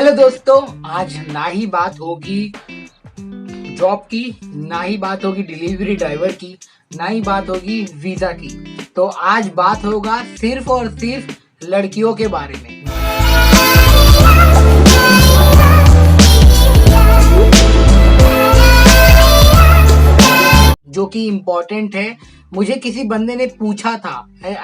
Hello दोस्तों, आज ना ही बात होगी जॉब की, ना ही बात होगी डिलीवरी ड्राइवर की, ना ही बात होगी वीजा की। तो आज बात होगा सिर्फ और सिर्फ लड़कियों के बारे में, जो कि इम्पोर्टेंट है। मुझे किसी बंदे ने पूछा था,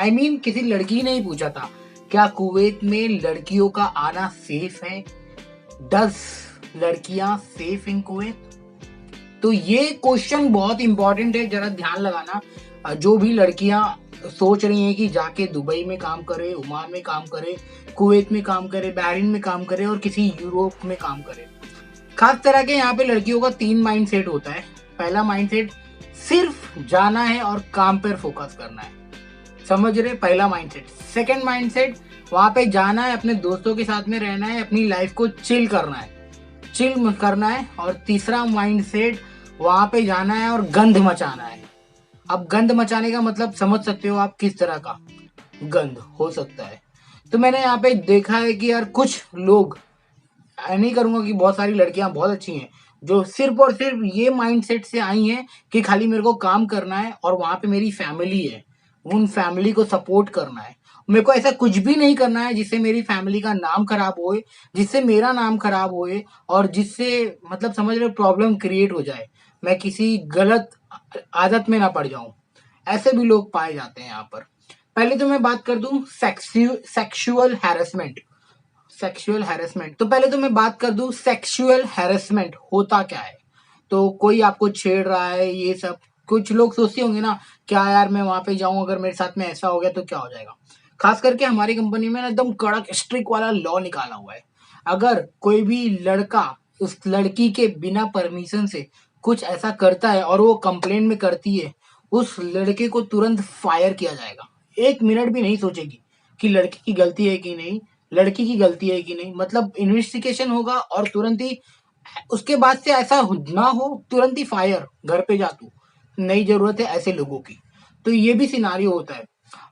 I mean, किसी लड़की ने ही पूछा था, क्या कुवैत में लड़कियों का आना सेफ है? डज लड़कियां सेफ इन कुवैत? तो ये क्वेश्चन बहुत इंपॉर्टेंट है, जरा ध्यान लगाना। जो भी लड़कियां सोच रही हैं कि जाके दुबई में काम करे, ओमान में काम करे, कुवैत में काम करे, बहरीन में काम करे और किसी यूरोप में काम करे। खास तरह के यहाँ पे लड़कियों का 3 माइंडसेट होता है। पहला माइंडसेट, सिर्फ जाना है और काम पर फोकस करना है, समझ रहे? पहला माइंडसेट। सेकंड माइंडसेट, वहां पे जाना है, अपने दोस्तों के साथ में रहना है, अपनी लाइफ को चिल करना है। और तीसरा माइंडसेट, वहां पे जाना है और गंद मचाना है। अब गंद मचाने का मतलब समझ सकते हो आप, किस तरह का गंद हो सकता है। तो मैंने यहाँ पे देखा है कि यार कुछ लोग, नहीं करूंगा कि बहुत सारी लड़कियां बहुत अच्छी हैं, जो सिर्फ और सिर्फ ये माइंडसेट से आई हैं कि खाली मेरे को काम करना है और वहां पे मेरी फैमिली है, उन फैमिली को सपोर्ट करना है। मेरे को ऐसा कुछ भी नहीं करना है जिससे मेरी फैमिली का नाम खराब होए, जिससे मेरा नाम खराब होए और जिससे, मतलब समझ रहे हो, प्रॉब्लम क्रिएट हो जाए, मैं किसी गलत आदत में ना पड़ जाऊं। ऐसे भी लोग पाए जाते हैं यहाँ पर। पहले तो मैं बात कर दूं सेक्सुअल हैरेसमेंट। तो पहले तो मैं बात कर दूं सेक्सुअल हैरेसमेंट होता क्या है। तो कोई आपको छेड़ रहा है, ये सब कुछ लोग सोचते होंगे ना, क्या यार मैं वहां पे जाऊं, अगर मेरे साथ में ऐसा हो गया तो क्या हो जाएगा। खास करके हमारी कंपनी में ना एकदम कड़क स्ट्रिक्ट वाला लॉ निकाला हुआ है। अगर कोई भी लड़का उस लड़की के बिना परमिशन से कुछ ऐसा करता है और वो कंप्लेन में करती है, उस लड़के को तुरंत फायर किया जाएगा। 1 मिनट भी नहीं सोचेगी कि लड़की की गलती है कि नहीं, लड़की की गलती है कि नहीं। मतलब इन्वेस्टिगेशन होगा और तुरंत ही उसके बाद से ऐसा ना हो, तुरंत ही फायर, घर पे जा तू, नहीं जरूरत है ऐसे लोगों की। तो ये भी सिनारियो होता है।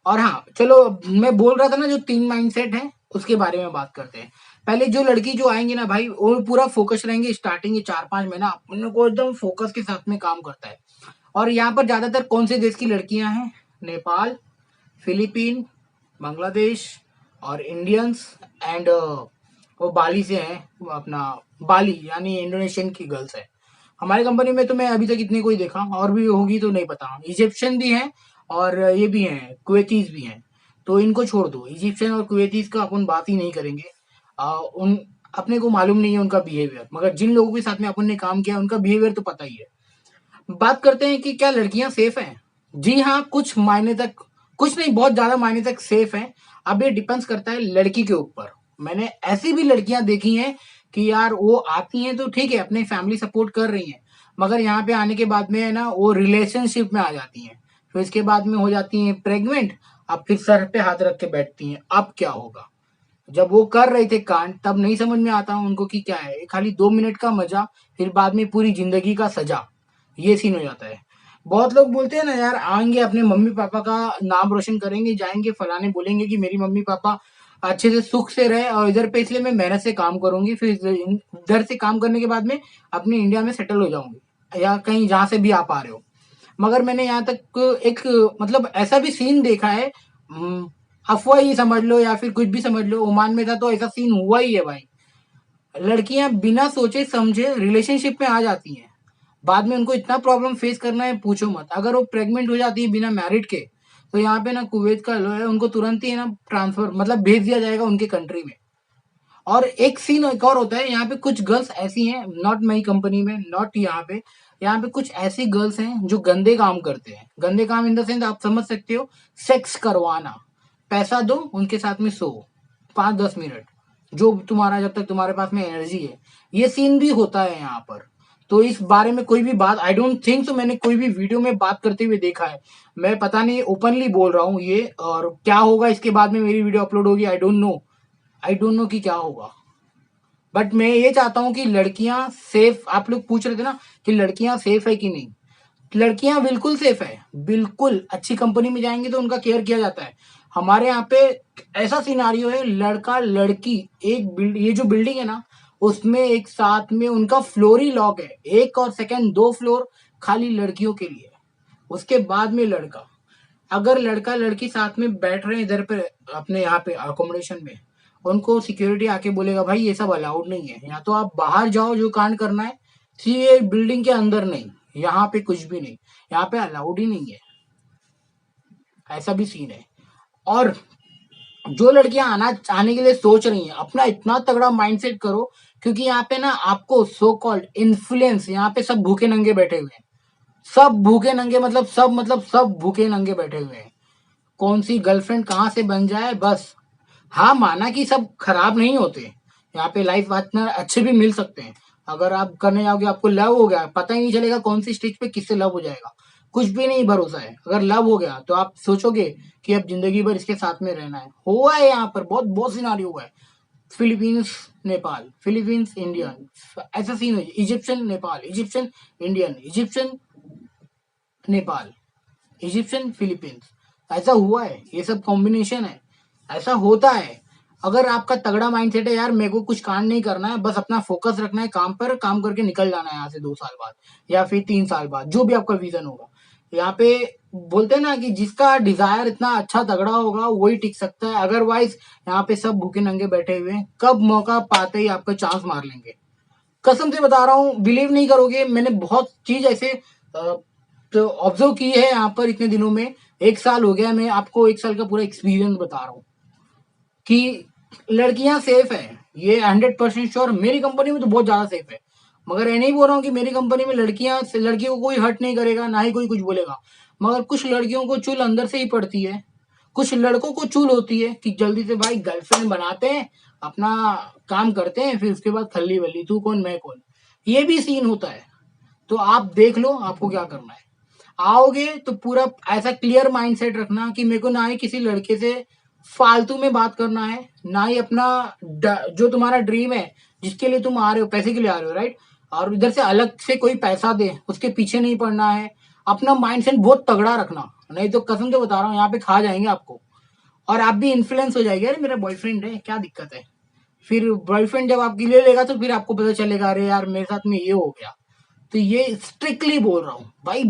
और हाँ चलो, मैं बोल रहा था ना जो 3 माइंडसेट है, उसके बारे में बात करते हैं। पहले जो लड़की जो आएंगी ना भाई, वो पूरा फोकस रहेंगे। स्टार्टिंग के 4-5 महीना उन को एकदम फोकस के साथ में काम करता है। और यहाँ पर ज्यादातर कौन से देश की लड़कियां हैं? नेपाल, फिलीपीन, बांग्लादेश और इंडियंस एंड वो बाली से हैं, वो अपना बाली यानी इंडोनेशियन की गर्ल्स है। हमारी कंपनी में तो मैं अभी तक इतनी कोई देखा, और भी होगी तो नहीं पता। इजिप्शियन भी हैं और ये भी हैं, कुवैतीज भी हैं। तो इनको छोड़ दो, इजिप्शियन और कुवैतीज का अपन बात ही नहीं करेंगे। उन अपने को मालूम नहीं है उनका बिहेवियर, मगर जिन लोगों के साथ में अपन ने काम किया उनका बिहेवियर तो पता ही है। बात करते हैं कि क्या लड़कियां सेफ हैं? जी हाँ, कुछ मायने तक, कुछ नहीं बहुत ज्यादा मायने तक सेफ हैं। अब ये डिपेंड्स करता है लड़की के ऊपर। मैंने ऐसी भी लड़कियां देखी हैं कि यार वो आती हैं तो ठीक है, अपने फैमिली सपोर्ट कर रही हैं, मगर यहाँ पे आने के बाद में है ना, वो रिलेशनशिप में आ जाती हैं, फिर इसके बाद में हो जाती हैं प्रेग्नेंट। अब फिर सर पे हाथ रख के बैठती हैं, अब क्या होगा। जब वो कर रहे थे कांड, तब नहीं समझ में आता उनको कि क्या है, खाली 2 मिनट का मजा, फिर बाद में पूरी जिंदगी का सजा। ये सीन हो जाता है। बहुत लोग बोलते हैं ना यार, आएंगे अपने मम्मी पापा का नाम रोशन करेंगे, जाएंगे फलाने, बोलेंगे कि मेरी मम्मी पापा अच्छे से सुख से रहे, और इधर पे इसलिए मैं मेहनत से काम करूंगी, फिर इधर से काम करने के बाद में अपने इंडिया में सेटल हो जाऊंगी, या कहीं जहां से भी आप आ रहे हो। मगर मैंने यहाँ तक एक, मतलब ऐसा भी सीन देखा है, अफवाह ही समझ लो या फिर कुछ भी समझ लो, ओमान में था तो ऐसा सीन हुआ ही है भाई। लड़कियां बिना सोचे समझे रिलेशनशिप में आ जाती हैं, बाद में उनको इतना प्रॉब्लम फेस करना है पूछो मत। अगर वो प्रेग्नेंट हो जाती है बिना मैरिड के, तो यहाँ पे ना कुवैत का लॉ है, उनको तुरंत ही ना ट्रांसफर, मतलब भेज दिया जाएगा उनके कंट्री में। और एक सीन एक और होता है, यहाँ पे कुछ गर्ल्स ऐसी हैं, नॉट मई कंपनी में, नॉट यहाँ पे कुछ ऐसी गर्ल्स हैं जो गंदे काम करते हैं। गंदे काम इन द सेंस आप समझ सकते हो, सेक्स करवाना, पैसा दो उनके साथ में सो 5-10 मिनट, जो तुम्हारा, जब तक तुम्हारे पास में एनर्जी है। ये सीन भी होता है यहाँ पर। तो इस बारे में कोई भी बात, आई डोंट थिंक सो मैंने कोई भी वीडियो में बात करते हुए देखा है। मैं पता नहीं, ओपनली बोल रहा हूँ ये, और क्या होगा इसके बाद में मेरी वीडियो अपलोड होगी, आई डोंट नो कि क्या होगा। बट मैं ये चाहता हूँ कि लड़कियां सेफ, आप लोग पूछ रहे थे ना कि लड़कियां सेफ है कि नहीं, लड़कियां बिल्कुल सेफ है, बिल्कुल। अच्छी कंपनी में जाएंगे तो उनका केयर किया जाता है। हमारे यहाँ पे ऐसा सिनारियो है, लड़का लड़की ये जो बिल्डिंग है ना, उसमें एक साथ में उनका फ्लोर ही लॉक है, एक और सेकंड 2 फ्लोर खाली लड़कियों के लिए, उसके बाद में लड़का। अगर लड़का लड़की साथ में बैठ रहे हैं इधर पे अपने यहाँ पे अकोमोडेशन में, उनको सिक्योरिटी आके बोलेगा भाई ये सब अलाउड नहीं है, या तो आप बाहर जाओ जो कांड करना है, ये बिल्डिंग के अंदर नहीं, यहाँ पे कुछ भी नहीं, यहाँ पे अलाउड ही नहीं है। ऐसा भी सीन है। और जो लड़कियां आने के लिए सोच रही हैं, अपना इतना तगड़ा माइंडसेट करो, क्योंकि यहाँ पे ना आपको सो कॉल्ड इन्फ्लुएंस, यहाँ पे सब भूखे नंगे बैठे हुए हैं, सब भूखे नंगे मतलब सब भूखे नंगे बैठे हुए हैं। कौन सी गर्लफ्रेंड कहाँ से बन जाए बस। हाँ, माना कि सब खराब नहीं होते, यहाँ पे लाइफ पार्टनर अच्छे भी मिल सकते हैं। अगर आप करने जाओगे आपको लव हो गया, पता ही नहीं चलेगा कौन सी स्टेज पे किससे लव हो जाएगा, कुछ भी नहीं भरोसा है। अगर लव हो गया तो आप सोचोगे कि अब जिंदगी भर इसके साथ में रहना है। हुआ है यहाँ पर बहुत बहुत सिनारियो हुआ है। फिलीपींस नेपाल, फिलीपींस इंडियन, ऐसा सीन है। Egyptian Nepal, Egyptian Indian, Egyptian Nepal, Egyptian Philippines, ऐसा हुआ है। ये सब कॉम्बिनेशन है, ऐसा होता है। अगर आपका तगड़ा माइंडसेट है यार मेरे को कुछ कांड नहीं करना है, बस अपना फोकस रखना है काम पर, काम करके निकल जाना है यहाँ से 2 साल बाद या फिर 3 साल बाद, जो भी आपका विजन होगा। यहाँ पे बोलते हैं ना कि जिसका डिजायर इतना अच्छा तगड़ा होगा वही टिक सकता है, अदरवाइज यहाँ पे सब भूखे नंगे बैठे हुए हैं, कब मौका पाते ही आपका चांस मार लेंगे। कसम से बता रहा हूँ, बिलीव नहीं करोगे, मैंने बहुत चीज ऐसे तो ऑब्जर्व की है यहाँ पर इतने दिनों में। 1 साल हो गया, मैं आपको 1 साल का पूरा एक्सपीरियंस बता रहा हूँ कि लड़कियां सेफ है, ये 100% श्योर। मेरी कंपनी में तो बहुत ज्यादा सेफ है, मगर ये नहीं बोल रहा हूँ कि मेरी कंपनी में लड़कियों को कोई हर्ट नहीं करेगा, ना ही कोई कुछ बोलेगा। मगर कुछ लड़कियों को चुल अंदर से ही पड़ती है, कुछ लड़कों को चुल होती है कि जल्दी से भाई गर्लफ्रेंड बनाते हैं, अपना काम करते हैं, फिर उसके बाद खल्ली बल्ली, तू कौन मैं कौन, ये भी सीन होता है। तो आप देख लो आपको क्या करना है। आओगे तो पूरा ऐसा क्लियर माइंडसेट रखना कि मेरे को ना ही किसी लड़के से फालतू में बात करना है, ना ही अपना जो तुम्हारा ड्रीम है जिसके लिए तुम आ रहे हो, पैसे के लिए आ रहे हो, राइट, और इधर से अलग से कोई पैसा दे उसके पीछे नहीं पड़ना है। अपना माइंडसेट बहुत तगड़ा रखना, नहीं तो कसम से बता रहा हूँ यहाँ पे खा जाएंगे आपको। और आप भी इन्फ्लुएंस हो जाएंगे, अरे मेरा बॉयफ्रेंड है क्या दिक्कत है। फिर बॉयफ्रेंड जब आपकी ले लेगा तो फिर आपको पता चलेगा अरे यार मेरे साथ में ये हो गया। तो ये स्ट्रिक्टली बोल रहा हूँ भाई,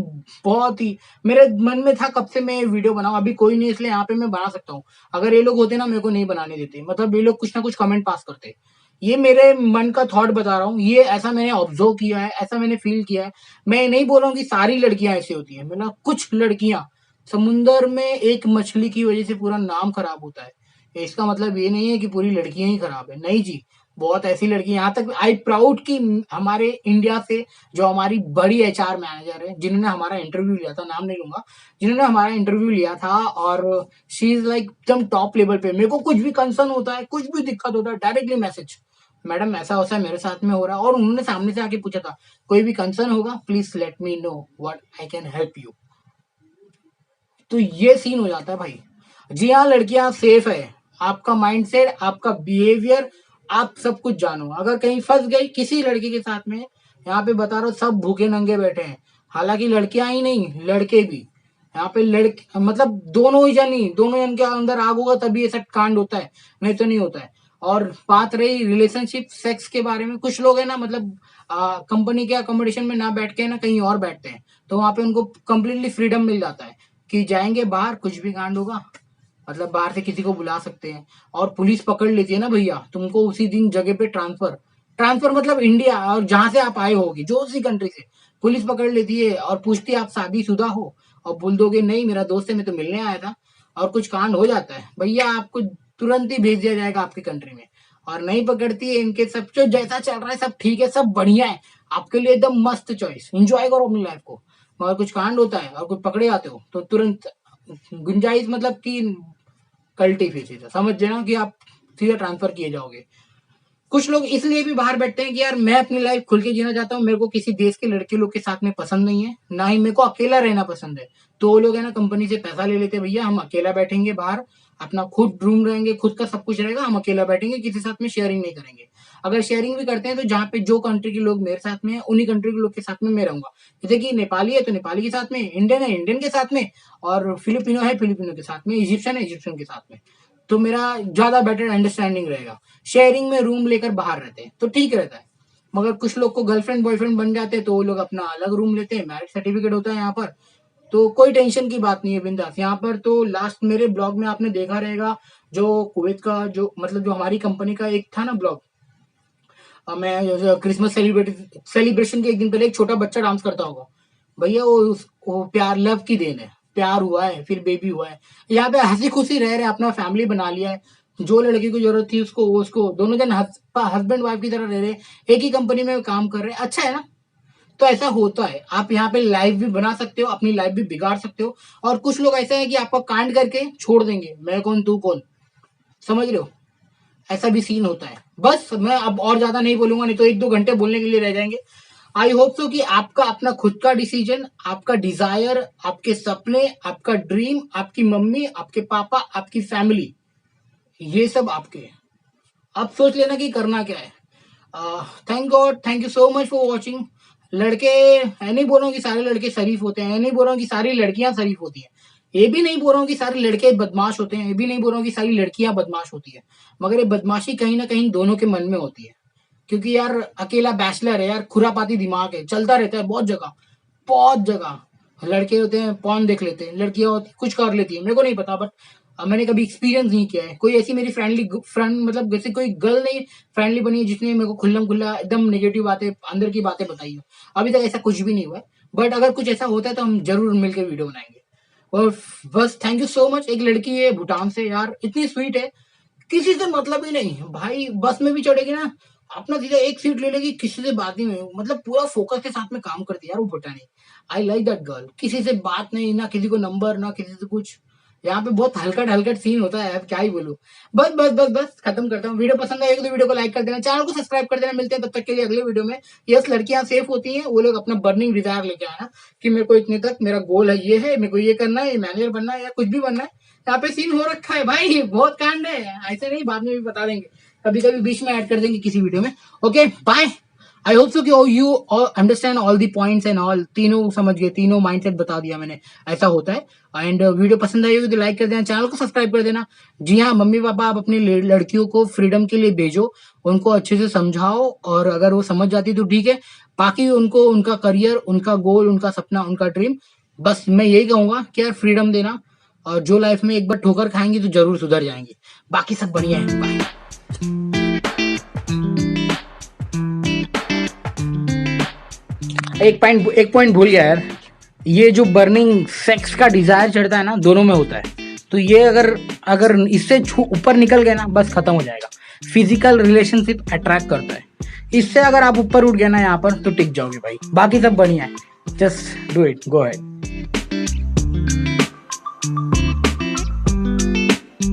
बहुत ही मेरे मन में था कब से मैं वीडियो बनाऊं, अभी कोई नहीं इसलिए यहाँ पे मैं बना सकता हूँ। अगर ये लोग होते ना मेरे को नहीं बनाने देते, मतलब ये लोग कुछ ना कुछ कमेंट पास करते। ये मेरे मन का थॉट बता रहा हूँ, ये ऐसा मैंने ऑब्जर्व किया है, ऐसा मैंने फील किया है। मैं नहीं बोल रहा हूँ कि सारी लड़कियां ऐसी होती है, मतलब कुछ लड़कियां, समुंदर में एक मछली की वजह से पूरा नाम खराब होता है। इसका मतलब ये नहीं है कि पूरी लड़कियां ही खराब है, नहीं जी। बहुत ऐसी लड़की, यहाँ तक आई प्राउड कि हमारे इंडिया से जो हमारी बड़ी एचआर मैनेजर है, जिन्होंने हमारा इंटरव्यू लिया था, नाम नहीं लूंगा, जिन्होंने हमारा इंटरव्यू लिया था, और शी इज लाइक एकदम टॉप लेवल पे। मेरे को कुछ भी कंसर्न होता है, कुछ भी दिक्कत होता है, डायरेक्टली मैसेज, मैडम ऐसा होता है मेरे साथ में हो रहा है। और उन्होंने सामने से आके पूछा था कोई भी कंसर्न होगा please let me know what I can help you. तो ये सीन हो जाता है भाई। जी हाँ, लड़कियां सेफ है, आपका माइंडसेट, आपका बिहेवियर, आप सब कुछ जानो। अगर कहीं फंस गई किसी लड़की के साथ में, यहाँ पे बता रहा हूँ सब भूखे नंगे बैठे हैं। हालांकि लड़कियां ही नहीं, लड़के भी यहाँ पे, लड़के मतलब दोनों ही दोनों जन के अंदर आग होगा तभी ये सब कांड होता है, नहीं तो नहीं होता है। और बात रही रिलेशनशिप सेक्स के बारे में, कुछ लोग है ना, मतलब कंपनी के अकोमोडेशन में ना बैठ के ना कहीं और बैठते हैं, तो वहां पे उनको कम्प्लीटली फ्रीडम मिल जाता है कि जाएंगे बाहर, कुछ भी कांड होगा, मतलब बाहर से किसी को बुला सकते हैं। और पुलिस पकड़ लेती है ना भैया, तुमको उसी दिन जगह पे ट्रांसफर, ट्रांसफर मतलब इंडिया और जहां से आप आए होगी जो उसी कंट्री से, पुलिस पकड़ लेती है और पूछती है आप शादीशुदा हो, और बोल दोगे नहीं मेरा दोस्त है मैं तो मिलने आया था, और कुछ कांड हो जाता है भैया, आपको तुरंत ही भेज दिया जाएगा आपकी कंट्री में। और नहीं पकड़ती है इनके, सब जो जैसा चल रहा है सब ठीक है, सब बढ़िया है, आपके लिए एकदम मस्त चॉइस, एंजॉय करो अपनी लाइफ को। मगर कुछ कांड होता है और कुछ पकड़े जाते हो तो तुरंत गुंजाइश, मतलब कि कल्टी फीस है, समझ लेना कि आप सीधा ट्रांसफर किए जाओगे। कुछ लोग इसलिए भी बाहर बैठते हैं कि यार मैं अपनी लाइफ खुल के जीना चाहता हूँ, मेरे को किसी देश के लड़के लोग के साथ में पसंद नहीं है, ना ही मेरे को अकेला रहना पसंद है। तो वो लोग है ना कंपनी से पैसा ले लेते हैं, भैया हम अकेला बैठेंगे बाहर, अपना खुद रूम रहेंगे, खुद का सब कुछ रहेगा, हम अकेला बैठेंगे, किसी साथ में शेयरिंग नहीं करेंगे। अगर शेयरिंग भी करते हैं तो जहाँ पे जो कंट्री के लोग मेरे साथ में है उन्हीं कंट्री के लोग के साथ में मैं रहूंगा। जैसे कि नेपाली है तो नेपाली के साथ में, इंडियन है इंडियन के साथ में, और फिलिपिनो है फिलिपिनो के साथ में, इजिप्शियन है इजिप्शियन के साथ में। तो मेरा ज्यादा बेटर अंडरस्टैंडिंग रहेगा। शेयरिंग में रूम लेकर बाहर रहते हैं तो ठीक रहता है, मगर कुछ लोग को गर्लफ्रेंड बॉयफ्रेंड बन जाते हैं तो वो लोग अपना अलग रूम लेते हैं, मैरिज सर्टिफिकेट होता है यहाँ पर, तो कोई टेंशन की बात नहीं है, बिंदास। यहाँ पर तो लास्ट मेरे ब्लॉग में आपने देखा रहेगा, जो कुवैत का जो मतलब जो हमारी कंपनी का एक था ना ब्लॉग, मैं क्रिसमस सेलिब्रेशन के एक दिन पहले एक छोटा बच्चा डांस करता होगा, भैया वो प्यार लव की देन है, प्यार हुआ है फिर बेबी हुआ है। यहाँ पे हंसी खुशी रह रहे, अपना फैमिली बना लिया है, जो लड़की को जरूरत थी उसको वो उसको, दोनों जन हस्बैंड वाइफ की तरह रह रहे, एक ही कंपनी में काम कर रहे, अच्छा है ना। तो ऐसा होता है, आप यहाँ पे लाइफ भी बना सकते हो, अपनी लाइफ भी बिगाड़ सकते हो। और कुछ लोग ऐसा है कि आपको कांड करके छोड़ देंगे, मैं कौन तू कौन, समझ रहे हो, ऐसा भी सीन होता है। बस मैं अब और ज्यादा नहीं बोलूंगा, नहीं तो 1-2 घंटे बोलने के लिए रह जाएंगे। आई होप सो कि आपका अपना खुद का डिसीजन, आपका डिजायर, आपके सपने, आपका ड्रीम, आपकी मम्मी, आपके पापा, आपकी फैमिली, ये सब आपके हैं। अब सोच लेना कि करना क्या है। Thank God, thank you so much for watching. लड़के, मैं नहीं बोल रहा हूँ कि सारे लड़के शरीफ होते हैं, मैं नहीं बोल रहा हूँ कि सारी लड़कियां शरीफ होती हैं, ये भी नहीं बोल रहा हूँ कि सारे लड़के बदमाश होते हैं, ये भी नहीं बोल रहा हूँ कि सारी लड़कियां बदमाश होती है, मगर ये बदमाशी कहीं ना कहीं दोनों के मन में होती है। क्योंकि यार अकेला बैचलर है यार, खुरापाती दिमाग है, चलता रहता है बहुत जगह, बहुत जगह। लड़के होते हैं पॉन देख लेते हैं, लड़कियां होती कुछ कर लेती है, मेरे को नहीं पता, बट मैंने कभी एक्सपीरियंस नहीं किया है। कोई ऐसी मेरी फ्रेंडली फ्रेंड, मतलब जैसे कोई गर्ल नहीं फ्रेंडली बनी है जिसने मेरे को खुल्लम खुल्ला एकदम नेगेटिव बातें, अंदर की बातें बताई हो, अभी तक ऐसा कुछ भी नहीं हुआ है। बट अगर कुछ ऐसा होता है तो हम जरूर मिलकर वीडियो बनाएंगे। और बस थैंक यू सो मच। एक लड़की है भूटान से यार, इतनी स्वीट है, किसी से मतलब ही नहीं भाई, बस में भी चढ़ेगी ना अपना सीधा एक सीट ले लेगी, किसी से बात नहीं हुई, मतलब पूरा फोकस के साथ में काम करती है यार वो भूटानी। आई लाइक दैट गर्ल, किसी से बात नहीं, ना किसी को नंबर, ना किसी से कुछ। यहाँ पे बहुत हल्का हल्का सीन होता है यार, क्या ही बोलूं। बस बस बस बस खत्म करता हूँ। वीडियो पसंद आएगी तो वीडियो को लाइक कर देना, चैनल को सब्सक्राइब कर देना। मिलते हैं तब तक के लिए अगले वीडियो में। यस, लड़कियां सेफ होती हैं, वो लोग अपना बर्निंग डिजायर लेके आना कि मेरे को इतने तक मेरा गोल है, ये है, मेरे को ये करना है, मैनेजर बनना है या कुछ भी बनना है। यहाँ पे सीन हो रखा है भाई, बहुत कांड है, ऐसे नहीं, बाद में भी बता देंगे, कभी कभी बीच में ऐड कर देंगे किसी वीडियो में। Okay bye. I hope so कि you understand all the points and all, तीनों समझ गए, तीनों माइंडसेट बता दिया मैंने, ऐसा होता है। एंड वीडियो पसंद आई हो तो लाइक कर देना, चैनल को सब्सक्राइब कर देना। जी हाँ, मम्मी पापा आप अपनी लड़कियों को फ्रीडम के लिए भेजो, उनको अच्छे से समझाओ, और अगर वो समझ जाती तो ठीक है, बाकी उनको उनका करियर, उनका गोल, उनका सपना, उनका ड्रीम, बस मैं यही कहूंगा कि यार फ्रीडम देना, और जो लाइफ में एक बार ठोकर खाएंगी तो जरूर सुधर जाएंगी। बाकी सब बढ़िया है, बाय। एक पॉइंट भूल गया यार, ये जो बर्निंग सेक्स का डिजायर चढ़ता है ना, दोनों में होता है। तो ये अगर इससे ऊपर निकल गए ना, बस खत्म हो जाएगा। फिजिकल रिलेशनशिप अट्रैक्ट करता है, इससे अगर आप ऊपर उठ गए ना यहाँ पर तो टिक जाओगे भाई। बाकी सब बढ़िया है, just do it, go ahead.